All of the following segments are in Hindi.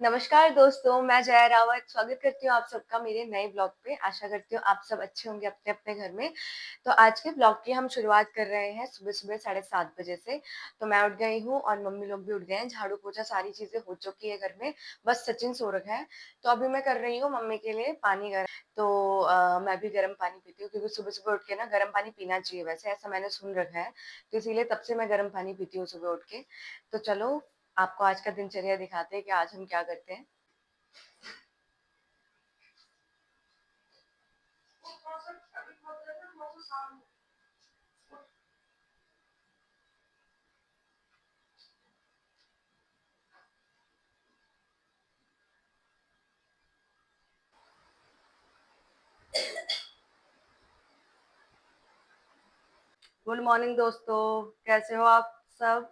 नमस्कार दोस्तों, मैं जया रावत स्वागत करती हूँ आप सबका मेरे नए ब्लॉग पे। आशा करती हूँ आप सब अच्छे होंगे अपने-अपने घर में। तो आज के ब्लॉग की हम शुरुआत कर रहे हैं सुबह-सुबह 7:30 बजे से। तो मैं उठ गई हूँ और मम्मी लोग भी उठ गए हैं, झाड़ू-पोछा सारी चीज़ें हो चुकी है घर में, बस सचिन सो रखा है। तो अभी मैं कर रही हूँ मम्मी के लिए पानी गरम। तो मैं भी गरम पानी पीती हूँ क्योंकि सुबह-सुबह उठ के ना गरम पानी पीना चाहिए वैसे ऐसा मैंने सुन रखा है। तो इसीलिए तब से मैं गरम पानी पीती हूँ सुबह उठ के। तो चलो आपको आज का दिनचर्या दिखाते हैं कि आज हम क्या करते हैं। गुड मॉर्निंग दोस्तों, कैसे हो आप सब?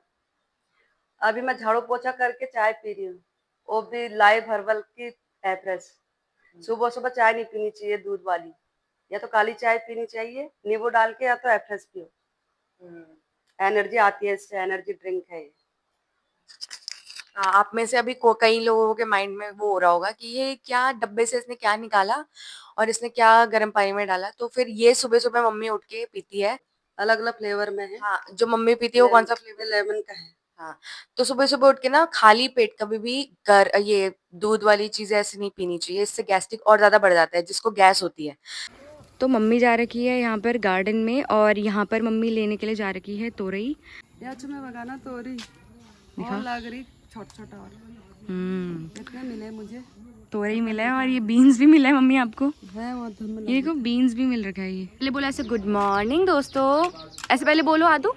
अभी मैं झाड़ू पोछा करके चाय पी रही हूँ, वो भी लाइव हर्बल की एप्रेस। सुबह सुबह चाय नहीं पीनी चाहिए दूध वाली, या तो काली चाय पीनी चाहिए नींबू डाल के, या तो एप्रेस पियो। एनर्जी आती है इससे, एनर्जी ड्रिंक है ये। आप में से अभी कई लोगों के माइंड में वो हो रहा होगा कि ये क्या डब्बे से इसने क्या निकाला और इसने क्या गर्म पानी में डाला। तो फिर ये सुबह सुबह मम्मी उठ के पीती है। अलग अलग फ्लेवर में है। हाँ, जो मम्मी पीती है वो कौन सा फ्लेवर? लेमन का है। हाँ, तो सुबह सुबह उठ के ना खाली पेट कभी भी ये दूध वाली चीजें ऐसे नहीं पीनी चाहिए, इससे गैस्ट्रिक और ज्यादा बढ़ जाता है, जिसको गैस होती है। तो मम्मी जा रखी है यहाँ पर गार्डन में, और यहाँ पर मम्मी लेने के लिए जा रखी है तोरई। में बगाना तोरी और लग रही छोटा छोटा और कितने मिले मुझे? तोरई मिला है और ये बीन्स भी मिला है मम्मी आपको। है वो ये देखो बीन्स भी मिल रखा है। ये पहले बोलो ऐसे गुड मॉर्निंग दोस्तों, ऐसे पहले बोलो आदू,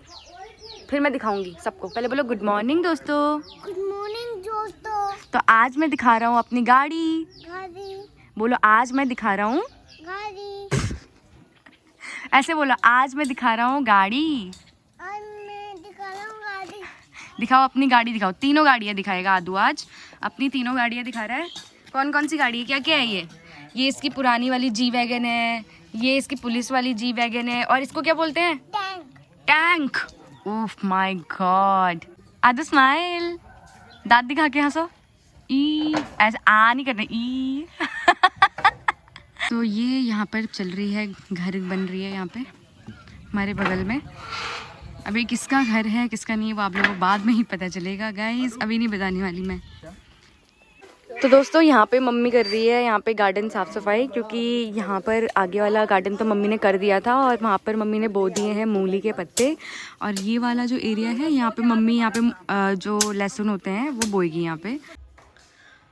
फिर मैं दिखाऊंगी सबको। पहले बोलो गुड मॉर्निंग दोस्तों। गुड मॉर्निंग दोस्तों। तो आज मैं दिखा रहा हूँ अपनी गाड़ी। गाड़ी बोलो आज मैं दिखा रहा हूँ। गाड़ी ऐसे बोलो आज मैं दिखा रहा हूँ गाड़ी। आज मैं दिखा रहा हूँ गाड़ी। दिखाओ अपनी गाड़ी, दिखाओ। तीनों गाड़ियाँ दिखाएगा आदू आज, अपनी तीनों गाड़ियाँ दिखा रहा है। कौन कौन सी गाड़ी है, क्या क्या है ये इसकी पुरानी वाली जी वैगन है, ये इसकी पुलिस वाली जी वैगन है, और इसको क्या बोलते हैं? Tank. Tank. Oh my God. Aadu smile, दांत दिखा के हंसो। ई ऐसे आ नहीं करना ई। तो ये यहाँ पर चल रही है, घर बन रही है यहाँ पे हमारे बगल में। अभी किसका घर है किसका नहीं है वो आप लोगों को बाद में ही पता चलेगा गाइस, अभी नहीं बताने वाली मैं। तो दोस्तों यहाँ पे मम्मी कर रही है यहाँ पे गार्डन साफ सफाई, क्योंकि यहाँ पर आगे वाला गार्डन तो मम्मी ने कर दिया था और वहाँ पर मम्मी ने बो दिए हैं मूली के पत्ते। और ये वाला जो एरिया है यहाँ पे मम्मी यहाँ पे जो लहसुन होते हैं वो बोएगी यहाँ पे।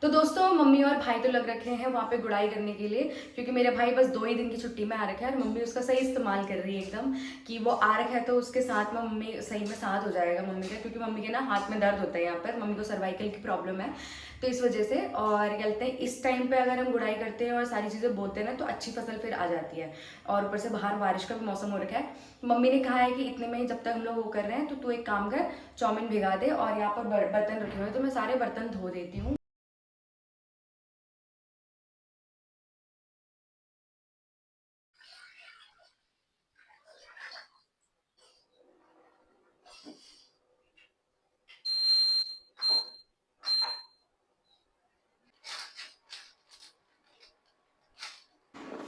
तो दोस्तों मम्मी और भाई तो लग रखे हैं वहाँ पे गुड़ाई करने के लिए, क्योंकि मेरा भाई बस 2 ही दिन की छुट्टी में आ रखा है और मम्मी उसका सही इस्तेमाल कर रही है एकदम, कि वो आ रखा है तो उसके साथ में मम्मी सही में साथ हो जाएगा मम्मी का, क्योंकि मम्मी के ना हाथ में दर्द होता है यहाँ पर, मम्मी को सर्वाइकल की प्रॉब्लम है तो इस वजह से। और क्या कहते हैं इस टाइम पे अगर हम गुड़ाई करते हैं और सारी चीज़ें बोते हैं ना तो अच्छी फसल फिर आ जाती है। और ऊपर से बाहर बारिश का भी मौसम हो रखा है। मम्मी ने कहा है कि इतने में ही जब तक हम लोग वो कर रहे हैं तो तू एक काम कर, चाउमीन भिगा दे, और यहाँ पर बर्तन रखे हुए हैं तो मैं सारे बर्तन धो देती हूँ।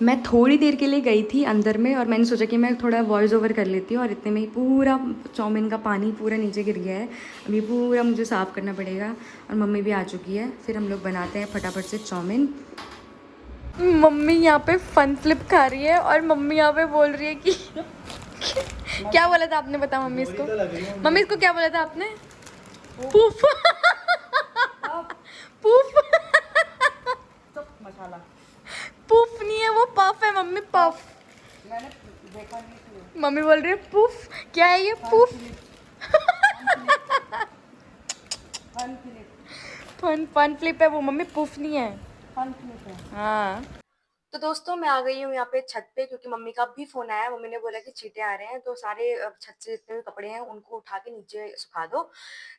मैं थोड़ी देर के लिए गई थी अंदर में और मैंने सोचा कि मैं थोड़ा वॉइस ओवर कर लेती हूँ, और इतने में ही पूरा चाउमीन का पानी पूरा नीचे गिर गया है। अभी पूरा मुझे साफ़ करना पड़ेगा, और मम्मी भी आ चुकी है। फिर हम लोग बनाते हैं फटाफट से चाउमीन। मम्मी यहाँ पे फन फ्लिप खा रही है और मम्मी यहाँ पे बोल रही है कि क्या बोला था आपने, बता मम्मी इसको, मम्मी इसको क्या बोला था आपने? पूफ। पूफ। मसाला पुफ नहीं है वो, पफ है मम्मी, पफ। मैंने देखा नहीं। मम्मी बोल रही है पुफ, क्या है ये पुफ? Fun flip. Fun fun flip है वो मम्मी, पुफ नहीं है। फन फ्लिप है। हाँ। तो दोस्तों मैं आ गई हूँ यहाँ पे छत पे, क्योंकि मम्मी का भी फोन आया। मम्मी ने बोला कि चींटे आ रहे हैं तो सारे छत से जितने भी कपड़े हैं उनको उठा के नीचे सुखा दो।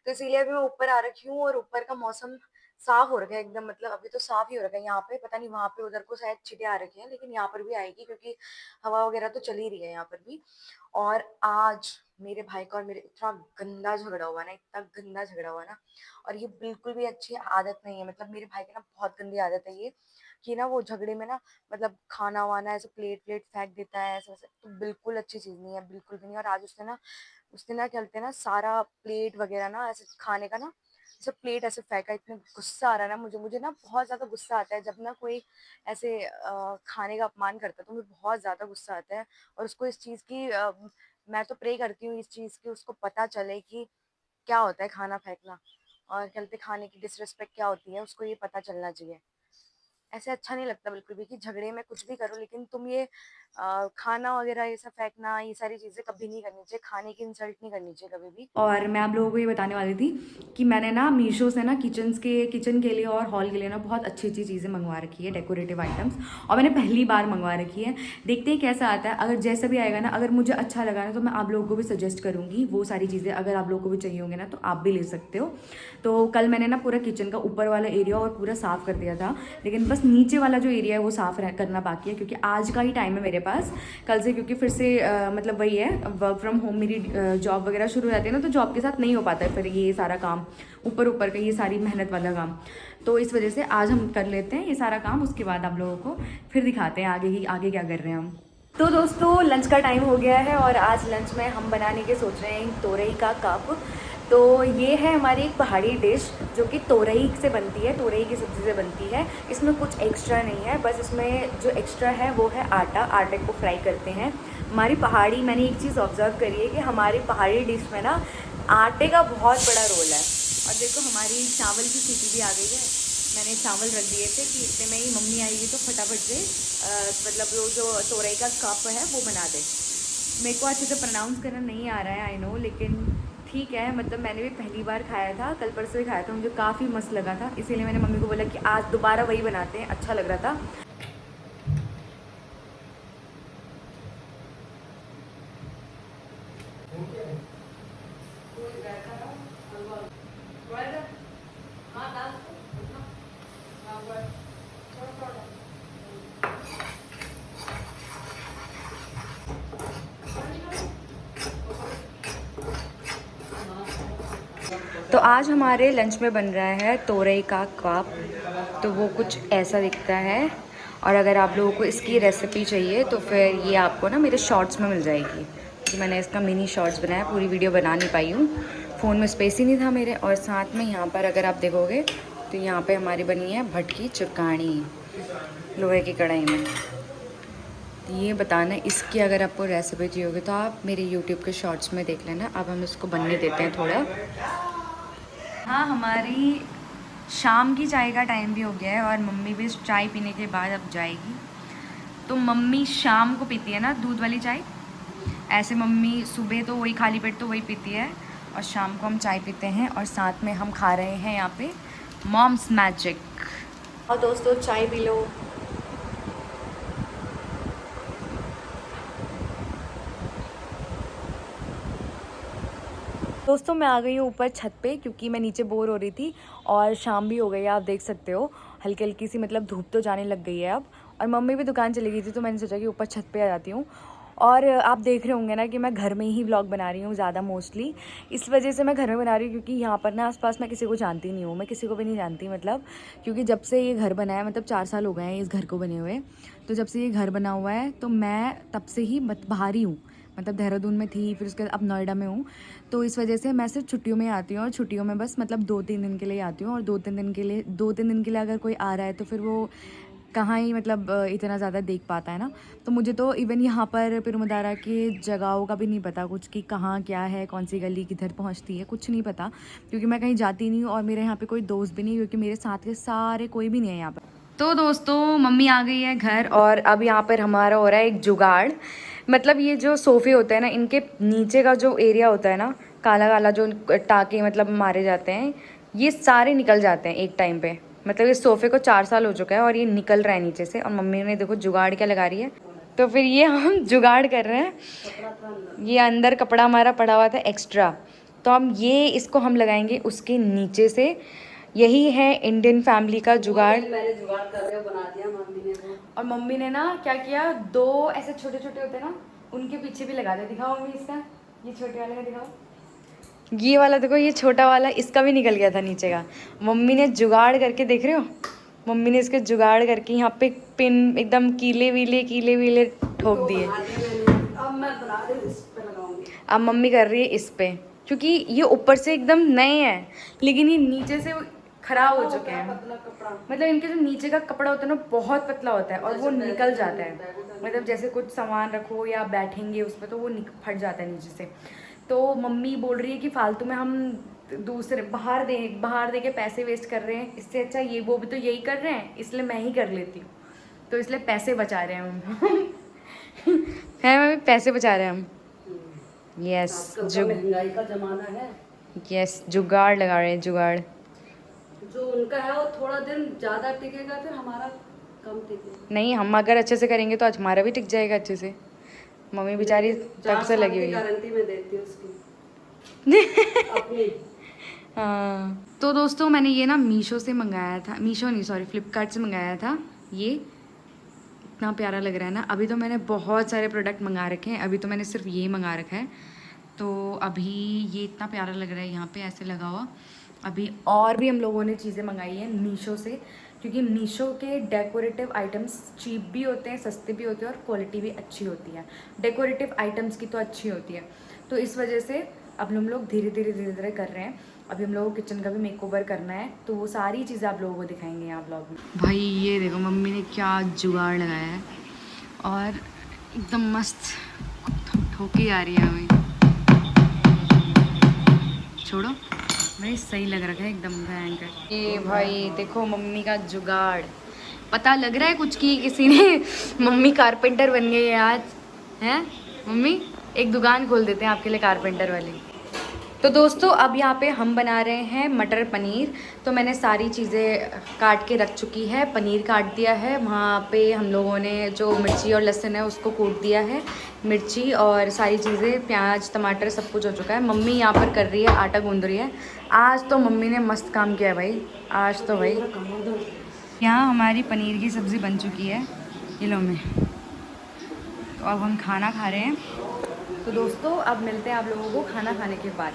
तो इसीलिए अभी मैं ऊपर आ रखी हूँ, और ऊपर का मौसम साफ हो रखा है एकदम, मतलब अभी तो साफ ही हो रखा है यहाँ पे, पता नहीं वहां पे उधर को शायद चींटियां आ रखी हैं, लेकिन यहाँ पर भी आएगी क्योंकि हवा वगैरह तो चल ही रही है यहाँ पर भी। और आज मेरे भाई का और मेरे इतना गंदा झगड़ा हुआ ना, इतना गंदा झगड़ा हुआ ना, और ये बिल्कुल भी अच्छी आदत नहीं है, मतलब मेरे भाई की ना बहुत गंदी आदत है ये, कि ना वो झगड़े में ना मतलब खाना वाना ऐसे प्लेट प्लेट फेंक देता है ऐसे वैसे, तो बिल्कुल अच्छी चीज नहीं है, बिल्कुल भी नहीं। और आज उसने ना क्या कहते हैं ना, सारा प्लेट वगैरह ना ऐसे खाने का ना ऐसे प्लेट ऐसे फेंका, इतना गुस्सा आ रहा है ना मुझे ना बहुत ज्यादा गुस्सा आता है जब ना कोई ऐसे खाने का अपमान करता है, तो मुझे बहुत ज्यादा गुस्सा आता है। और उसको इस चीज की मैं तो प्रे करती हूँ इस चीज की उसको पता चले कि क्या होता है खाना फेंकना, और कहते खाने की डिसरिस्पेक्ट क्या होती है, उसको ये पता चलना चाहिए। ऐसे अच्छा नहीं लगता बिल्कुल भी कि झगड़े में कुछ भी करो, लेकिन तुम ये खाना वगैरह ये सब फेंकना, ये सारी चीज़ें कभी नहीं करनी चाहिए, खाने की इंसल्ट नहीं करनी चाहिए कभी भी। और मैं आप लोगों को ये बताने वाली थी कि मैंने ना मीशो से ना किचन के लिए और हॉल के लिए ना बहुत अच्छी अच्छी चीज़ें मंगवा रखी है, डेकोरेटिव आइटम्स, और मैंने पहली बार मंगवा रखी है। देखते हैं कैसा आता है, अगर जैसा भी आएगा ना, अगर मुझे अच्छा लगा ना तो मैं आप लोगों को भी सजेस्ट करूँगी वो सारी चीज़ें, अगर आप लोगों को भी चाहिए होंगे ना तो आप भी ले सकते हो। तो कल मैंने ना पूरा किचन का ऊपर वाला एरिया और पूरा साफ़ कर दिया था, लेकिन बस नीचे वाला जो एरिया है वो साफ़ करना बाकी है, क्योंकि आज का ही टाइम है मेरे पास, कल से क्योंकि फिर से मतलब वही है, वर्क फ्रॉम होम मेरी जॉब वगैरह शुरू हो जाती है ना, तो जॉब के साथ नहीं हो पाता है फिर ये सारा काम, ऊपर का ये सारी मेहनत वाला काम। तो इस वजह से आज हम कर लेते हैं ये सारा काम, उसके बाद आप लोगों को फिर दिखाते हैं आगे क्या कर रहे हैं हम। तो दोस्तों लंच का टाइम हो गया है, और आज लंच में हम बनाने के सोच रहे हैं तोरई का कप। तो ये है हमारी एक पहाड़ी डिश जो कि तोरई से बनती है, तोरई की सब्ज़ी से बनती है। इसमें कुछ एक्स्ट्रा नहीं है, बस इसमें जो एक्स्ट्रा है वो है आटे को फ्राई करते हैं। हमारी पहाड़ी, मैंने एक चीज़ ऑब्जर्व करी है कि हमारी पहाड़ी डिश में ना आटे का बहुत बड़ा रोल है। और देखो हमारी चावल की सीटी भी आ गई है, मैंने चावल रख दिए थे कि इतने में ही मम्मी आएगी तो फटाफट से मतलब वो जो तोरई का कप है वो बना दे। मेरे को अच्छे से प्रोनाउंस करना नहीं आ रहा है, आई नो, लेकिन ठीक है, मतलब मैंने भी पहली बार खाया था, कल परसों ही खाया था, मुझे काफ़ी मस्त लगा था, इसीलिए मैंने मम्मी को बोला कि आज दोबारा वही बनाते हैं, अच्छा लग रहा था। तो आज हमारे लंच में बन रहा है तोरई का कप, तो वो कुछ ऐसा दिखता है। और अगर आप लोगों को इसकी रेसिपी चाहिए तो फिर ये आपको ना मेरे शॉर्ट्स में मिल जाएगी, क्योंकि मैंने इसका मिनी शॉर्ट्स बनाया, पूरी वीडियो बना नहीं पाई हूँ, फ़ोन में स्पेस ही नहीं था मेरे। और साथ में यहाँ पर अगर आप देखोगे तो यहाँ पे हमारी बनी है भटकी चुरकानी लोहे की कढ़ाई में। ये बताना इसकी अगर आपको रेसिपी चाहिए होगी तो आप मेरे यूट्यूब के शॉर्ट्स में देख लेना। अब हम इसको बनने देते हैं थोड़ा। हाँ, हमारी शाम की चाय का टाइम भी हो गया है, और मम्मी भी चाय पीने के बाद अब जाएगी। तो मम्मी शाम को पीती है ना दूध वाली चाय, ऐसे मम्मी सुबह तो वही खाली पेट तो वही पीती है, और शाम को हम चाय पीते हैं, और साथ में हम खा रहे हैं यहाँ पे मॉम्स मैजिक। और दोस्तों चाय पी लो। दोस्तों मैं आ गई हूँ ऊपर छत पे, क्योंकि मैं नीचे बोर हो रही थी, और शाम भी हो गई है, आप देख सकते हो हल्की हल्की सी मतलब धूप तो जाने लग गई है अब। और मम्मी भी दुकान चली गई थी, तो मैंने सोचा कि ऊपर छत पे आ जाती हूँ। और आप देख रहे होंगे ना कि मैं घर में ही व्लॉग बना रही हूँ ज़्यादा मोस्टली, इस वजह से मैं घर में बना रही हूँ क्योंकि यहाँ पर ना आसपास मैं किसी को जानती नहीं हूँ, मैं किसी को भी नहीं जानती, मतलब क्योंकि जब से ये घर बना है, मतलब 4 साल हो गए हैं इस घर को बने हुए, तो जब से ये घर बना हुआ है तो मैं तब से ही बाहर ही हूँ, मतलब देहरादून में थी, फिर उसके बाद अब नोएडा में हूँ। तो इस वजह से मैं सिर्फ छुट्टियों में आती हूँ, और छुट्टियों में बस मतलब 2-3 दिन के लिए आती हूँ, और 2-3 दिन के लिए अगर कोई आ रहा है तो फिर वो कहाँ ही मतलब इतना ज़्यादा देख पाता है ना। तो मुझे तो इवन यहाँ पर पिरमुदारा के जगहों का भी नहीं पता कुछ, कि कहाँ क्या है, कौन सी गली किधर पहुँचती है, कुछ नहीं पता, क्योंकि मैं कहीं जाती नहीं हूँ, और मेरे यहाँ पे कोई दोस्त भी नहीं, क्योंकि मेरे साथ के सारे कोई भी नहीं है यहाँ पर। तो दोस्तों मम्मी आ गई है घर, और अब यहाँ पर हमारा हो रहा है एक जुगाड़। मतलब ये जो सोफ़े होते हैं ना, इनके नीचे का जो एरिया होता है ना, काला काला जो टाके मतलब मारे जाते हैं, ये सारे निकल जाते हैं एक टाइम पे। मतलब इस सोफ़े को 4 साल हो चुका है और ये निकल रहा है नीचे से, और मम्मी ने देखो जुगाड़ क्या लगा रही है। तो फिर ये हम जुगाड़ कर रहे हैं। ये अंदर कपड़ा हमारा पड़ा हुआ था एक्स्ट्रा, तो हम ये इसको हम लगाएंगे उसके नीचे से, यही है इंडियन फैमिली का जुगाड़। मैंने जुगाड़ कर रहे हो बना दिया मम्मी ने वो। और मम्मी ने ना क्या किया, 2 ऐसे छोटे छोटे होते हैं ना, उनके पीछे भी लगा दिया। दिखाओ मम्मी इसका, ये छोटे वाले का दिखाओ। ये वाला देखो, ये छोटा वाला, इसका भी निकल गया था नीचे का। मम्मी ने जुगाड़ करके, देख रहे हो, मम्मी ने इसके जुगाड़ करके यहाँ पे पिन एकदम कीले वीले ठोक दिए। अब मैं बना रही हूँ, इस पे लगाऊंगी। अब मम्मी कर रही है इस पे, क्योंकि ये ऊपर से एकदम नए हैं लेकिन ये नीचे से खराब हो चुके हैं। पतला कपड़ा, मतलब इनके जो नीचे का कपड़ा होता है ना बहुत पतला होता है और वो निकल जाता है। मतलब जैसे कुछ सामान रखो या बैठेंगे उस पर तो वो फट जाता है नीचे से। तो मम्मी बोल रही है कि फालतू में हम दूसरे बाहर दे के पैसे वेस्ट कर रहे हैं, इससे अच्छा ये वो भी तो यही कर रहे हैं, इसलिए मैं ही कर लेती हूँ। तो इसलिए पैसे बचा रहे हैं हम। है मम्मी, पैसे बचा रहे हैं हम। यस, आजकल महंगाई का जमाना है। यस, जुगाड़ लगा रहे हैं, जुगाड़। जो उनका है वो थोड़ा दिन ज्यादा टिकेगा, फिर हमारा कम टिकेगा। नहीं, हम अगर अच्छे से करेंगे तो आज हमारा भी टिक जाएगा अच्छे से। मम्मी बेचारी तब से लगी हुई है। गारंटी में देती हूँ उसकी अपनी। हाँ, तो दोस्तों मैंने ये ना मीशो से मंगाया था, मीशो नहीं सॉरी फ्लिपकार्ट से मंगाया था। ये इतना प्यारा लग रहा है ना। अभी तो मैंने बहुत सारे प्रोडक्ट मंगा रखे हैं, अभी तो मैंने सिर्फ ये मंगा रखा है। तो अभी ये इतना प्यारा लग रहा है यहाँ पे ऐसे लगा हुआ। अभी और भी हम लोगों ने चीज़ें मंगाई हैं मीशो से, क्योंकि मीशो के डेकोरेटिव आइटम्स चीप भी होते हैं, सस्ते भी होते हैं और क्वालिटी भी अच्छी होती है। डेकोरेटिव आइटम्स की तो अच्छी होती है, तो इस वजह से अब हम लोग धीरे धीरे कर रहे हैं। अभी हम लोगों को किचन का भी मेकओवर करना है, तो वो सारी चीज़ें आप लोगों को दिखाएंगे यहाँ ब्लॉग में। भाई ये देखो मम्मी ने क्या जुगाड़ लगाया है और एकदम मस्त ठोकी आ रही है हमें। छोड़ो भाई, सही लग रहा है एकदम भयंकर। ये भाई देखो मम्मी का जुगाड़, पता लग रहा है कुछ कि किसी ने मम्मी कारपेंटर बन गई है आज, हैं मम्मी? एक दुकान खोल देते हैं आपके लिए कारपेंटर वाली। तो दोस्तों अब यहाँ पे हम बना रहे हैं मटर पनीर। तो मैंने सारी चीज़ें काट के रख चुकी है, पनीर काट दिया है, वहाँ पे हम लोगों ने जो मिर्ची और लहसुन है उसको कूट दिया है, मिर्ची और सारी चीज़ें, प्याज टमाटर सब कुछ हो चुका है। मम्मी यहाँ पर कर रही है, आटा गूंद रही है। आज तो मम्मी ने मस्त काम किया है भाई, आज तो भाई। यहाँ हमारी पनीर की सब्ज़ी बन चुकी है किलो में, तो अब हम खाना खा रहे हैं। तो दोस्तों अब मिलते हैं आप लोगों को खाना खाने के बाद।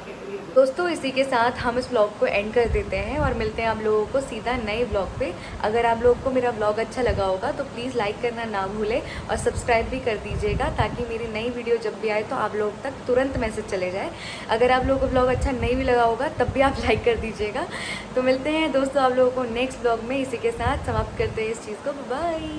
दोस्तों इसी के साथ हम इस ब्लॉग को एंड कर देते हैं और मिलते हैं आप लोगों को सीधा नए ब्लॉग पे। अगर आप लोगों को मेरा ब्लॉग अच्छा लगा होगा तो प्लीज़ लाइक करना ना भूलें और सब्सक्राइब भी कर दीजिएगा, ताकि मेरी नई वीडियो जब भी आए तो आप लोगों तक तुरंत मैसेज चले जाए। अगर आप लोगों को ब्लॉग अच्छा नहीं भी लगा होगा तब भी आप लाइक कर दीजिएगा। तो मिलते हैं दोस्तों आप लोगों को नेक्स्ट ब्लॉग में। इसी के साथ समाप्त करते हैं इस चीज़ को। बाय।